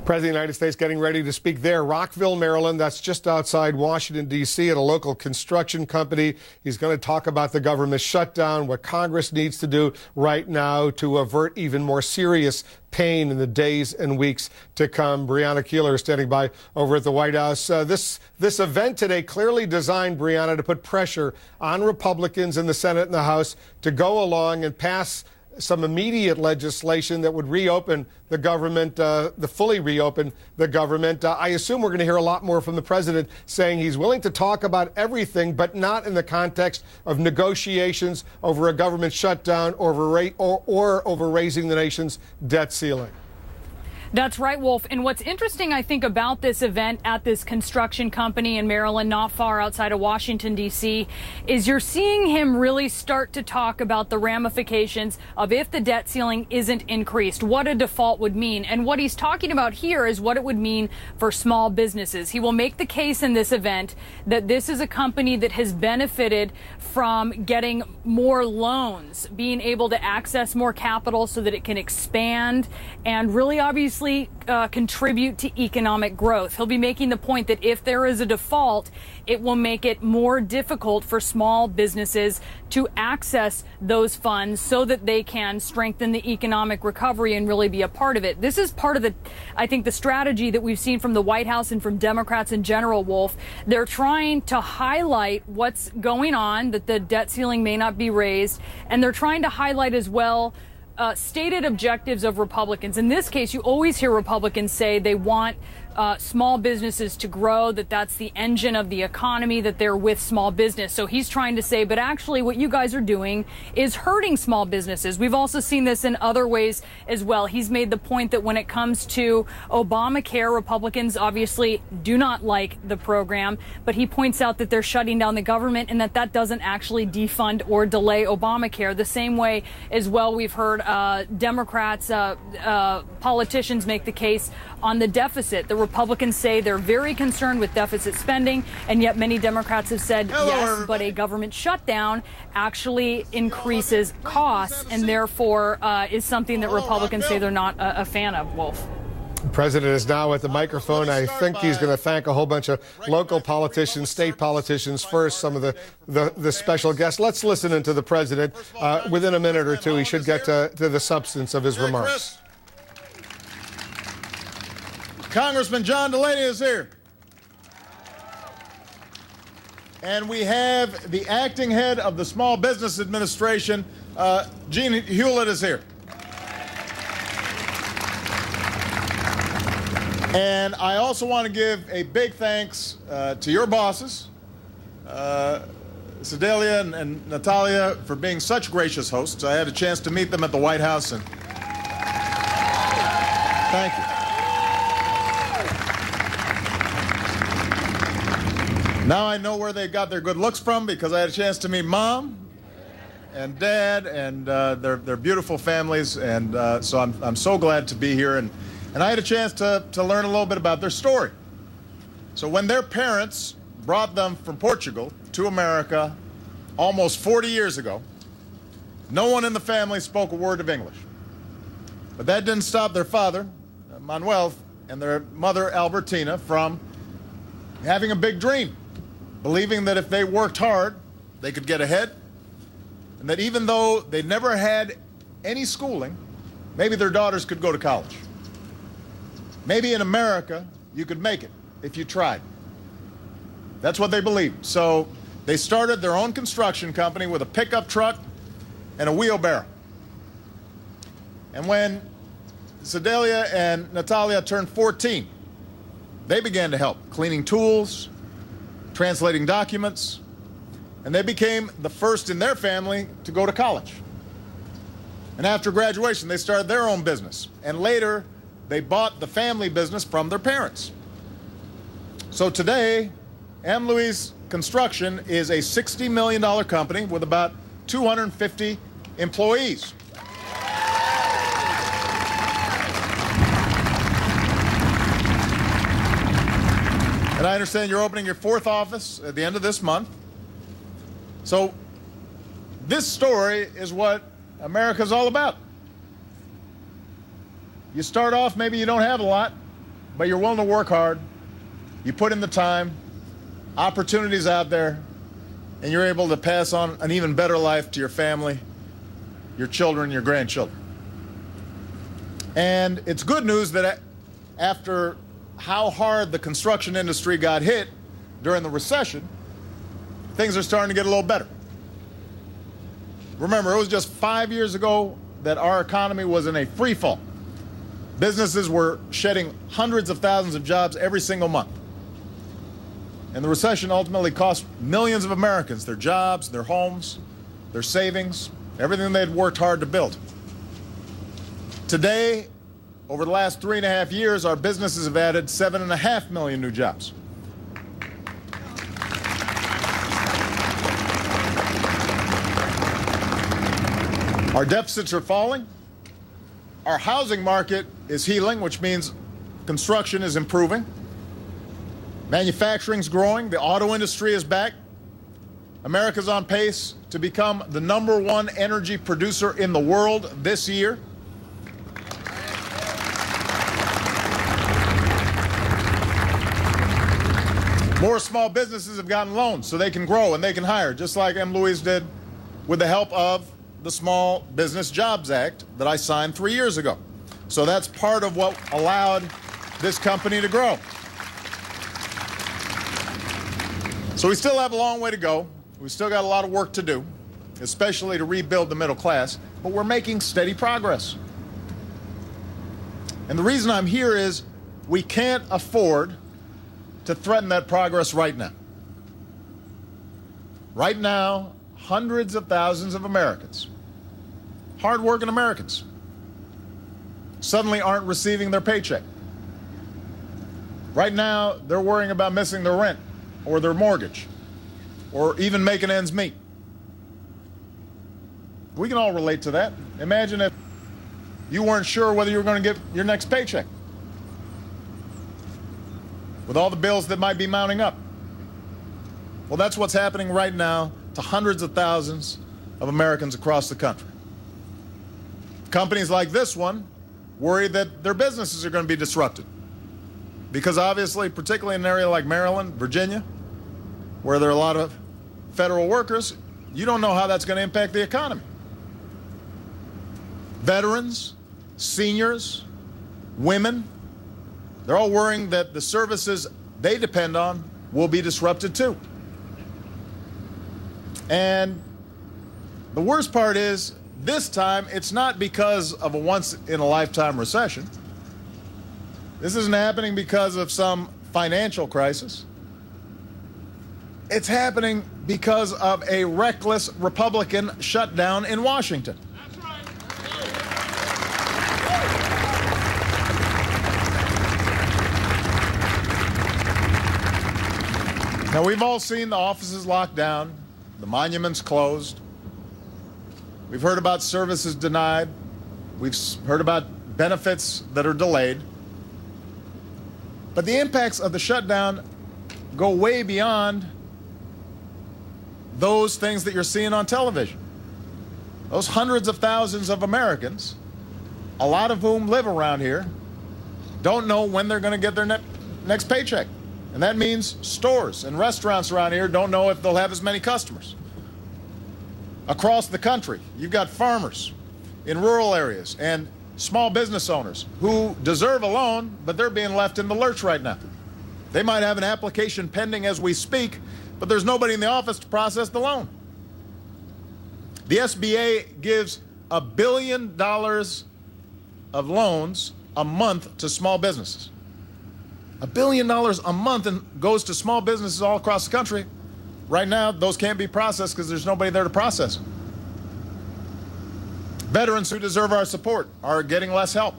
President of the United States getting ready to speak there. Rockville, Maryland, that's just outside Washington, D.C., at a local construction company. He's going to talk about the government shutdown, what Congress needs to do right now to avert even more serious pain in the days and weeks to come. Brianna Keeler is standing by over at the White House. This event today clearly designed, Brianna, to put pressure on Republicans in the Senate and the House to go along and pass some immediate legislation that would reopen the government, fully reopen the government. I assume we're going to hear a lot more from the president saying he's willing to talk about everything, but not in the context of negotiations over a government shutdown or over raising the nation's debt ceiling. That's right, Wolf. And what's interesting, I think, about this event at this construction company in Maryland, not far outside of Washington, D.C., is you're seeing him really start to talk about the ramifications of if the debt ceiling isn't increased, what a default would mean. And what he's talking about here is what it would mean for small businesses. He will make the case in this event that this is a company that has benefited from getting more loans, being able to access more capital so that it can expand and really obviously contribute to economic growth. He'll be making the point that if there is a default, it will make it more difficult for small businesses to access those funds so that they can strengthen the economic recovery and really be a part of it. This is part of I think, the strategy that we've seen from the White House and from Democrats in general, Wolf. They're trying to highlight what's going on, that the debt ceiling may not be raised, and they're trying to highlight as well stated objectives of Republicans. In this case, you always hear Republicans say they want small businesses to grow, that that's the engine of the economy, that they're with small business. So he's trying to say, but actually what you guys are doing is hurting small businesses. We've also seen this in other ways as well. He's made the point that when it comes to Obamacare, Republicans obviously do not like the program, but he points out that they're shutting down the government and that doesn't actually defund or delay Obamacare. The same way as well, we've heard Democrats, politicians make the case on the deficit. The Republicans say they're very concerned with deficit spending, and yet many Democrats have said, yes, but a government shutdown actually increases costs and therefore is something that Republicans say they're not a fan of, Wolf. The president is now at the microphone. I think he's going to thank a whole bunch of local politicians, state politicians first, some of the special guests. Let's listen into the president. Within a minute or two, he should get to the substance of his remarks. Congressman John Delaney is here. And we have the acting head of the Small Business Administration, Gene Hewlett, is here. And I also want to give a big thanks to your bosses, Sedalia and Natalia, for being such gracious hosts. I had a chance to meet them at the White House, and thank you. Now I know where they got their good looks from, because I had a chance to meet Mom and Dad and their beautiful families, and so I'm so glad to be here, and I had a chance to learn a little bit about their story. So when their parents brought them from Portugal to America almost 40 years ago, no one in the family spoke a word of English. But that didn't stop their father, Manuel, and their mother, Albertina, from having a big dream, believing that if they worked hard, they could get ahead, and that even though they never had any schooling, maybe their daughters could go to college. Maybe in America, you could make it if you tried. That's what they believed. So they started their own construction company with a pickup truck and a wheelbarrow. And when Sedalia and Natalia turned 14, they began to help, cleaning tools, translating documents, and they became the first in their family to go to college. And after graduation, they started their own business, and later they bought the family business from their parents. So today, M. Louise Construction is a $60 million company with about 250 employees. And I understand you're opening your 4th office at the end of this month. So this story is what America's all about. You start off, maybe you don't have a lot, but you're willing to work hard, you put in the time, opportunities out there, and you're able to pass on an even better life to your family, your children, your grandchildren. And it's good news that after how hard the construction industry got hit during the recession, things are starting to get a little better. Remember, it was just 5 years ago that our economy was in a free fall. Businesses were shedding hundreds of thousands of jobs every single month. And the recession ultimately cost millions of Americans their jobs, their homes, their savings, everything they'd worked hard to build. Today, over the last 3.5 years, our businesses have added 7.5 million new jobs. Our deficits are falling. Our housing market is healing, which means construction is improving. Manufacturing's growing. The auto industry is back. America's on pace to become the #1 energy producer in the world this year. More small businesses have gotten loans so they can grow and they can hire, just like M. Louise did with the help of the Small Business Jobs Act that I signed 3 years ago. So that's part of what allowed this company to grow. So we still have a long way to go. We still got a lot of work to do, especially to rebuild the middle class, but we're making steady progress. And the reason I'm here is we can't afford to threaten that progress right now. Right now, hundreds of thousands of Americans, hardworking Americans, suddenly aren't receiving their paycheck. Right now, they're worrying about missing their rent or their mortgage or even making ends meet. We can all relate to that. Imagine if you weren't sure whether you were going to get your next paycheck with all the bills that might be mounting up. Well, that's what's happening right now to hundreds of thousands of Americans across the country. Companies like this one worry that their businesses are going to be disrupted because obviously, particularly in an area like Maryland, Virginia, where there are a lot of federal workers, you don't know how that's going to impact the economy. Veterans, seniors, women, they're all worrying that the services they depend on will be disrupted too. And the worst part is, this time, it's not because of a once-in-a-lifetime recession. This isn't happening because of some financial crisis. It's happening because of a reckless Republican shutdown in Washington. That's right. Now, we've all seen the offices locked down, the monuments closed. We've heard about services denied. We've heard about benefits that are delayed. But the impacts of the shutdown go way beyond those things that you're seeing on television. Those hundreds of thousands of Americans, a lot of whom live around here, don't know when they're going to get their next paycheck. And that means stores and restaurants around here don't know if they'll have as many customers. Across the country, you've got farmers in rural areas and small business owners who deserve a loan, but they're being left in the lurch right now. They might have an application pending as we speak, but there's nobody in the office to process the loan. The SBA gives $1 billion of loans a month to small businesses. $1 billion a month and goes to small businesses all across the country. Right now, those can't be processed because there's nobody there to process them. Veterans who deserve our support are getting less help.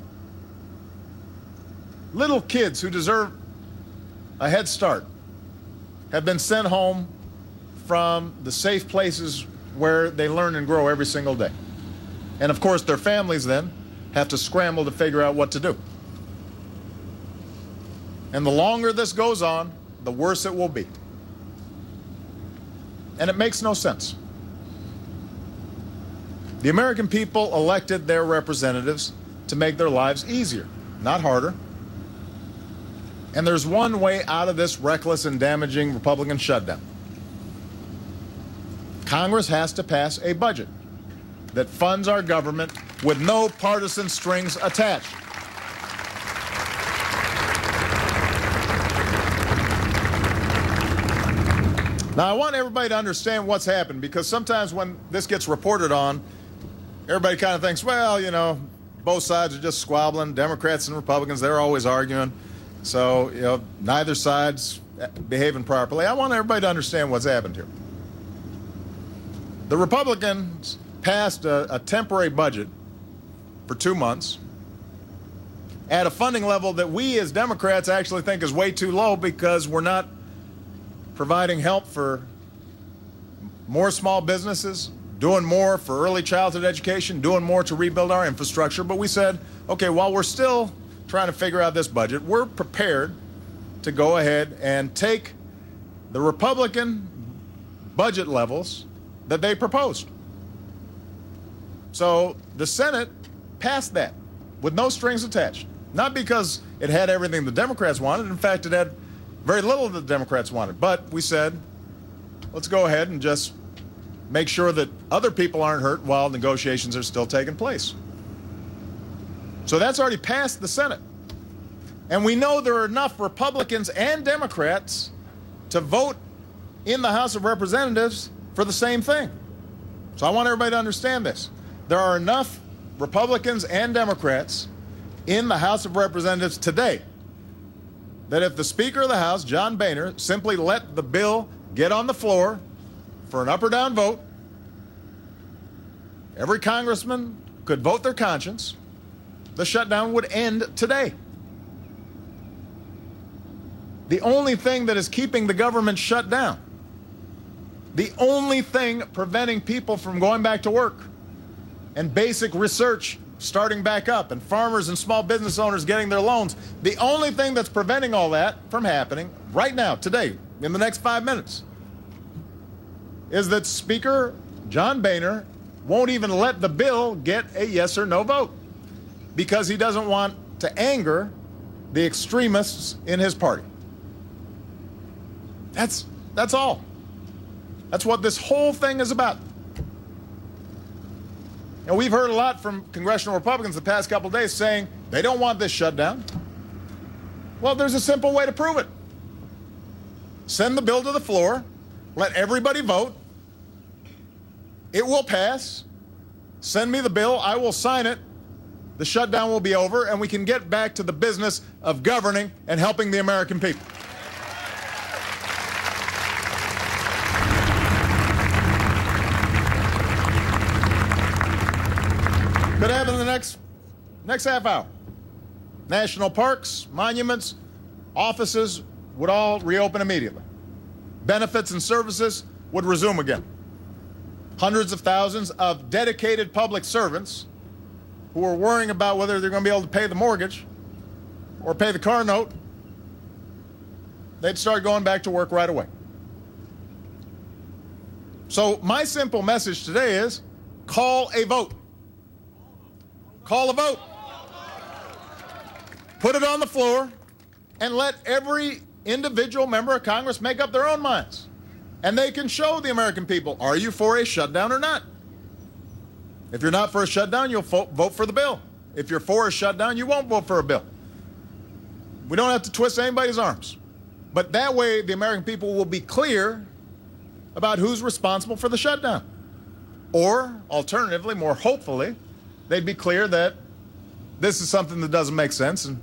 Little kids who deserve a head start have been sent home from the safe places where they learn and grow every single day. And of course, their families then have to scramble to figure out what to do. And the longer this goes on, the worse it will be. And it makes no sense. The American people elected their representatives to make their lives easier, not harder. And there's one way out of this reckless and damaging Republican shutdown. Congress has to pass a budget that funds our government with no partisan strings attached. Now, I want everybody to understand what's happened, because sometimes when this gets reported on, everybody kind of thinks, well, you know, both sides are just squabbling. Democrats and Republicans, they're always arguing. So, you know, neither side's behaving properly. I want everybody to understand what's happened here. The Republicans passed a temporary budget for 2 months at a funding level that we as Democrats actually think is way too low, because we're not providing help for more small businesses, doing more for early childhood education, doing more to rebuild our infrastructure. But we said, okay, while we're still trying to figure out this budget, we're prepared to go ahead and take the Republican budget levels that they proposed. So the Senate passed that with no strings attached. Not because it had everything the Democrats wanted. In fact, it had very little that the Democrats wanted. But we said, let's go ahead and just make sure that other people aren't hurt while negotiations are still taking place. So that's already passed the Senate. And we know there are enough Republicans and Democrats to vote in the House of Representatives for the same thing. So I want everybody to understand this. There are enough Republicans and Democrats in the House of Representatives today that if the Speaker of the House, John Boehner, simply let the bill get on the floor for an up or down vote, every congressman could vote their conscience, the shutdown would end today. The only thing that is keeping the government shut down, the only thing preventing people from going back to work and basic research starting back up and farmers and small business owners getting their loans, the only thing that's preventing all that from happening right now, today, in the next 5 minutes, is that Speaker John Boehner won't even let the bill get a yes or no vote because he doesn't want to anger the extremists in his party. That's all. That's what this whole thing is about. And we've heard a lot from congressional Republicans the past couple of days saying they don't want this shutdown. Well, there's a simple way to prove it. Send the bill to the floor, let everybody vote. It will pass. Send me the bill, I will sign it. The shutdown will be over, and we can get back to the business of governing and helping the American people. Could happen in the next half hour. National parks, monuments, offices would all reopen immediately. Benefits and services would resume again. Hundreds of thousands of dedicated public servants who are worrying about whether they're going to be able to pay the mortgage or pay the car note, they'd start going back to work right away. So my simple message today is call a vote. Call a vote. Put it on the floor and let every individual member of Congress make up their own minds. And they can show the American people, are you for a shutdown or not? If you're not for a shutdown, you'll vote for the bill. If you're for a shutdown, you won't vote for a bill. We don't have to twist anybody's arms. But that way, the American people will be clear about who's responsible for the shutdown. Or, alternatively, more hopefully, they'd be clear that this is something that doesn't make sense and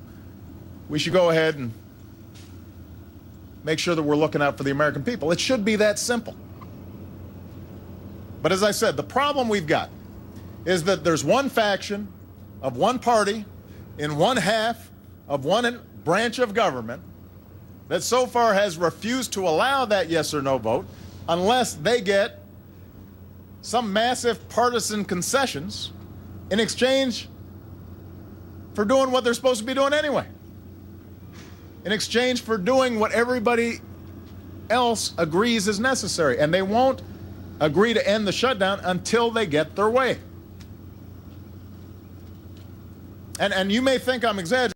we should go ahead and make sure that we're looking out for the American people. It should be that simple. But as I said, the problem we've got is that there's one faction of one party in one half of one branch of government that so far has refused to allow that yes or no vote unless they get some massive partisan concessions in exchange for doing what they're supposed to be doing anyway. In exchange for doing what everybody else agrees is necessary. And they won't agree to end the shutdown until they get their way. And you may think I'm exaggerating.